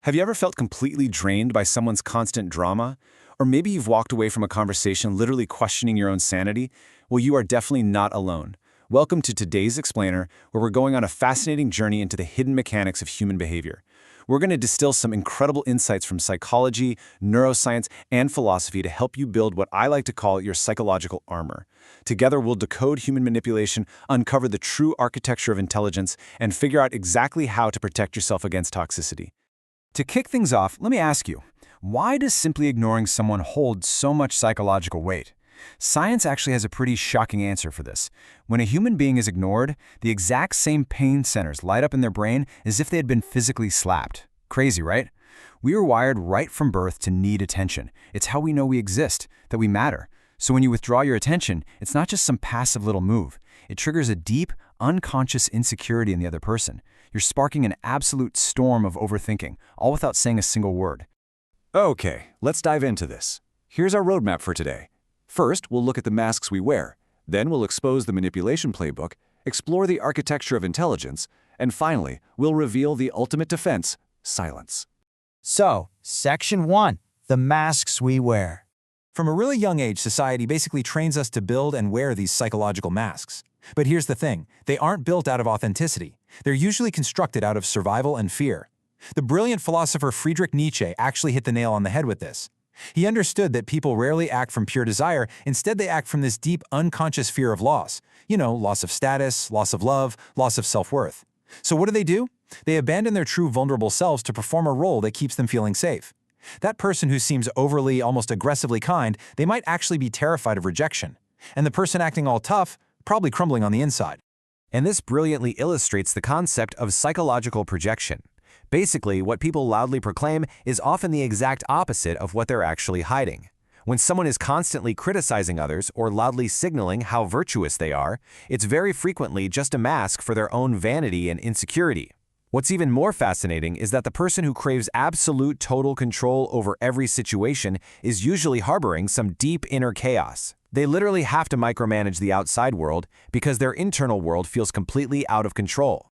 Have you ever felt completely drained by someone's constant drama? Or maybe you've walked away from a conversation literally questioning your own sanity? Well, you are definitely not alone. Welcome to today's Explainer, where we're going on a fascinating journey into the hidden mechanics of human behavior. We're going to distill some incredible insights from psychology, neuroscience, and philosophy to help you build what I like to call your psychological armor. Together, we'll decode human manipulation, uncover the true architecture of intelligence, and figure out exactly how to protect yourself against toxicity. To kick things off, let me ask you, why does simply ignoring someone hold so much psychological weight? Science actually has a pretty shocking answer for this. When a human being is ignored, the exact same pain centers light up in their brain as if they had been physically slapped. Crazy, right? We are wired right from birth to need attention. It's how we know we exist, that we matter. So when you withdraw your attention, it's not just some passive little move. It triggers a deep, unconscious insecurity in the other person. You're sparking an absolute storm of overthinking, all without saying a single word. Okay, let's dive into this. Here's our roadmap for today. First, we'll look at the masks we wear. Then we'll expose the manipulation playbook, explore the architecture of intelligence, and finally, we'll reveal the ultimate defense, silence. So, Section 1, the masks we wear. From a really young age, society basically trains us to build and wear these psychological masks. But here's the thing, they aren't built out of authenticity. They're usually constructed out of survival and fear. The brilliant philosopher Friedrich Nietzsche actually hit the nail on the head with this. He understood that people rarely act from pure desire, instead they act from this deep, unconscious fear of loss. Loss of status, loss of love, loss of self-worth. So what do? They abandon their true vulnerable selves to perform a role that keeps them feeling safe. That person who seems overly, almost aggressively kind, they might actually be terrified of rejection. And the person acting all tough, probably crumbling on the inside. And this brilliantly illustrates the concept of psychological projection. Basically, what people loudly proclaim is often the exact opposite of what they're actually hiding. When someone is constantly criticizing others or loudly signaling how virtuous they are, it's very frequently just a mask for their own vanity and insecurity. What's even more fascinating is that the person who craves absolute total control over every situation is usually harboring some deep inner chaos. They literally have to micromanage the outside world because their internal world feels completely out of control.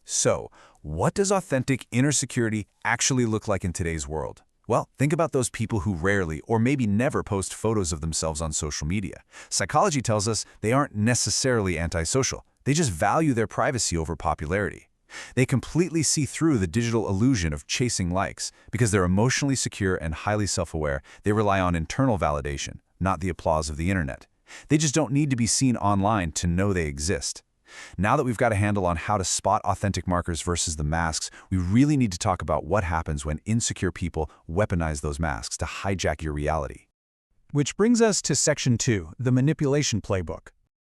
So, what does authentic inner security actually look like in today's world? Well, think about those people who rarely or maybe never post photos of themselves on social media. Psychology tells us they aren't necessarily antisocial. They just value their privacy over popularity. They completely see through the digital illusion of chasing likes. Because they're emotionally secure and highly self-aware, they rely on internal validation, not the applause of the internet. They just don't need to be seen online to know they exist. Now that we've got a handle on how to spot authentic markers versus the masks, we really need to talk about what happens when insecure people weaponize those masks to hijack your reality. Which brings us to Section 2, the manipulation playbook.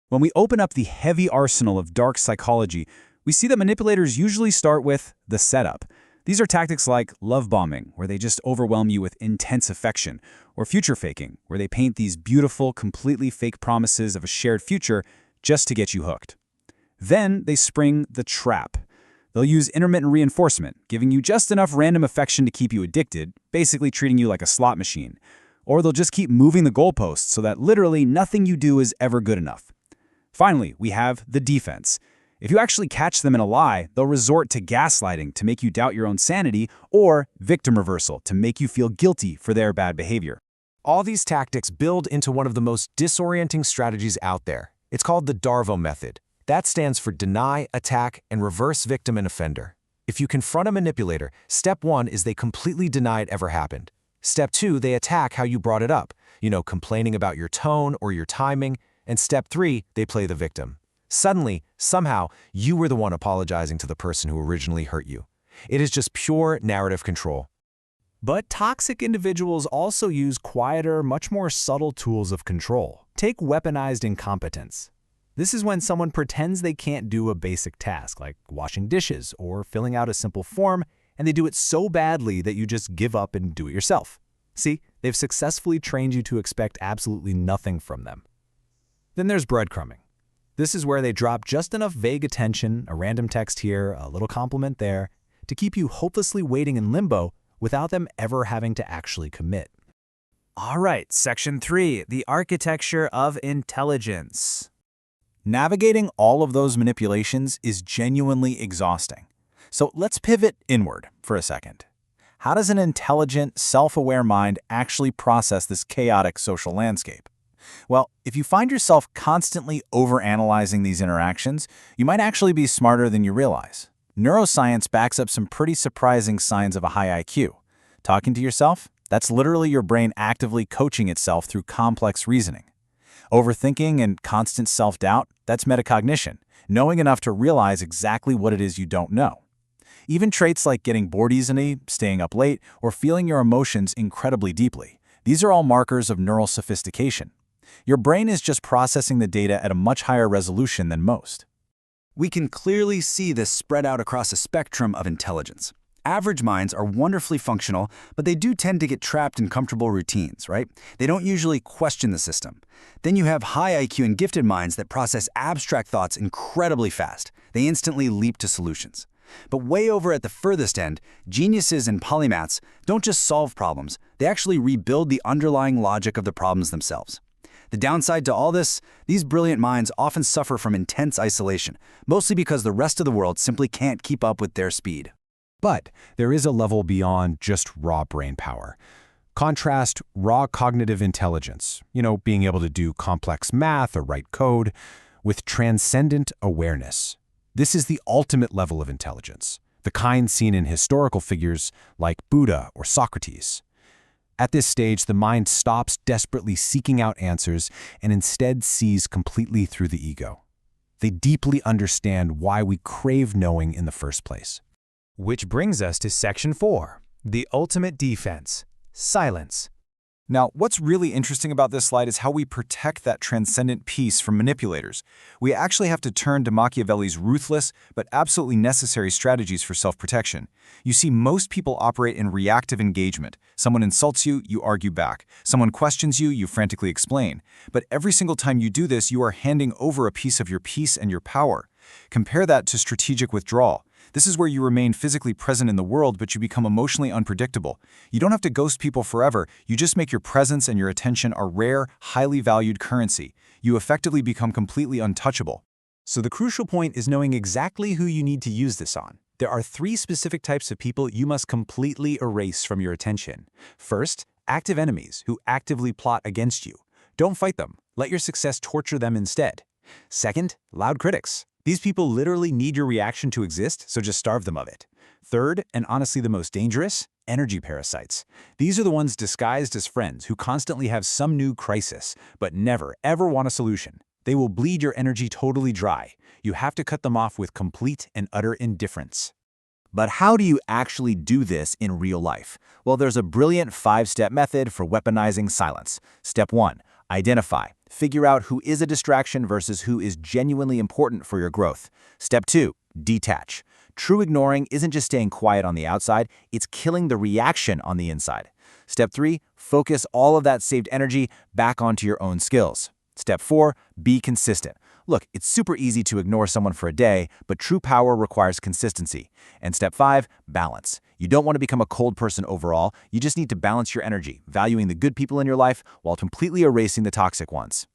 When we open up the heavy arsenal of dark psychology, we see that manipulators usually start with the setup. These are tactics like love bombing, where they just overwhelm you with intense affection, or future faking, where they paint these beautiful, completely fake promises of a shared future just to get you hooked. Then they spring the trap. They'll use intermittent reinforcement, giving you just enough random affection to keep you addicted, basically treating you like a slot machine. Or they'll just keep moving the goalposts so that literally nothing you do is ever good enough. Finally, we have the defense. If you actually catch them in a lie, they'll resort to gaslighting to make you doubt your own sanity, or victim reversal to make you feel guilty for their bad behavior. All these tactics build into one of the most disorienting strategies out there. It's called the DARVO method. That stands for deny, attack, and reverse victim and offender. If you confront a manipulator, step 1 is they completely deny it ever happened. Step 2, they attack how you brought it up, complaining about your tone or your timing. And step 3, they play the victim. Suddenly, somehow, you were the one apologizing to the person who originally hurt you. It is just pure narrative control. But toxic individuals also use quieter, much more subtle tools of control. Take weaponized incompetence. This is when someone pretends they can't do a basic task, like washing dishes or filling out a simple form, and they do it so badly that you just give up and do it yourself. See, they've successfully trained you to expect absolutely nothing from them. Then there's breadcrumbing. This is where they drop just enough vague attention, a random text here, a little compliment there, to keep you hopelessly waiting in limbo without them ever having to actually commit. All right, Section 3, the architecture of intelligence. Navigating all of those manipulations is genuinely exhausting. So let's pivot inward for a second. How does an intelligent, self-aware mind actually process this chaotic social landscape? Well, if you find yourself constantly overanalyzing these interactions, you might actually be smarter than you realize. Neuroscience backs up some pretty surprising signs of a high IQ. Talking to yourself? That's literally your brain actively coaching itself through complex reasoning. Overthinking and constant self-doubt? That's metacognition, knowing enough to realize exactly what it is you don't know. Even traits like getting bored easily, staying up late, or feeling your emotions incredibly deeply. These are all markers of neural sophistication. Your brain is just processing the data at a much higher resolution than most. We can clearly see this spread out across a spectrum of intelligence. Average minds are wonderfully functional, but they do tend to get trapped in comfortable routines, right? They don't usually question the system. Then you have high IQ and gifted minds that process abstract thoughts incredibly fast. They instantly leap to solutions. But way over at the furthest end, geniuses and polymaths don't just solve problems, they actually rebuild the underlying logic of the problems themselves. The downside to all this, these brilliant minds often suffer from intense isolation, mostly because the rest of the world simply can't keep up with their speed. But there is a level beyond just raw brain power. Contrast raw cognitive intelligence, being able to do complex math or write code, with transcendent awareness. This is the ultimate level of intelligence, the kind seen in historical figures like Buddha or Socrates. At this stage, the mind stops desperately seeking out answers and instead sees completely through the ego. They deeply understand why we crave knowing in the first place. Which brings us to Section 4, the ultimate defense, silence. Now, what's really interesting about this slide is how we protect that transcendent piece from manipulators. We actually have to turn to Machiavelli's ruthless but absolutely necessary strategies for self-protection. You see, most people operate in reactive engagement. Someone insults you, you argue back. Someone questions you, you frantically explain. But every single time you do this, you are handing over a piece of your peace and your power. Compare that to strategic withdrawal. This is where you remain physically present in the world, but you become emotionally unpredictable. You don't have to ghost people forever, you just make your presence and your attention a rare, highly valued currency. You effectively become completely untouchable. So the crucial point is knowing exactly who you need to use this on. There are 3 specific types of people you must completely erase from your attention. First, active enemies who actively plot against you. Don't fight them. Let your success torture them instead. Second, loud critics. These people literally need your reaction to exist, so just starve them of it. Third, and honestly the most dangerous, energy parasites. These are the ones disguised as friends who constantly have some new crisis, but never, ever want a solution. They will bleed your energy totally dry. You have to cut them off with complete and utter indifference. But how do you actually do this in real life? Well, there's a brilliant 5-step method for weaponizing silence. Step 1. Identify. Figure out who is a distraction versus who is genuinely important for your growth. Step 2. Detach. True ignoring isn't just staying quiet on the outside, it's killing the reaction on the inside. Step 3. Focus all of that saved energy back onto your own skills. Step 4. Be consistent. Look, it's super easy to ignore someone for a day, but true power requires consistency. And step 5, balance. You don't want to become a cold person overall, you just need to balance your energy, valuing the good people in your life while completely erasing the toxic ones.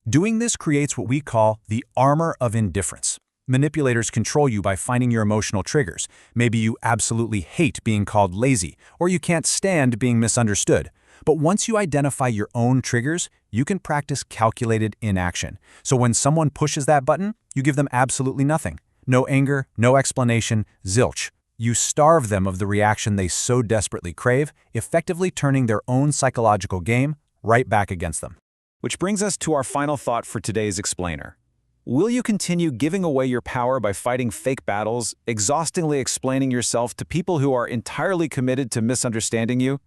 Doing this creates what we call the armor of indifference. Manipulators control you by finding your emotional triggers. Maybe you absolutely hate being called lazy, or you can't stand being misunderstood. But once you identify your own triggers, you can practice calculated inaction. So when someone pushes that button, you give them absolutely nothing. No anger, no explanation, zilch. You starve them of the reaction they so desperately crave, effectively turning their own psychological game right back against them. Which brings us to our final thought for today's explainer. Will you continue giving away your power by fighting fake battles, exhaustingly explaining yourself to people who are entirely committed to misunderstanding you?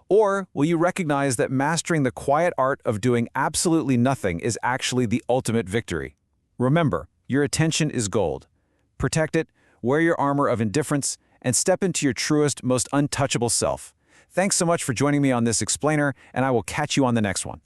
Or will you recognize that mastering the quiet art of doing absolutely nothing is actually the ultimate victory? Remember, your attention is gold. Protect it, wear your armor of indifference, and step into your truest, most untouchable self. Thanks so much for joining me on this explainer, and I will catch you on the next one.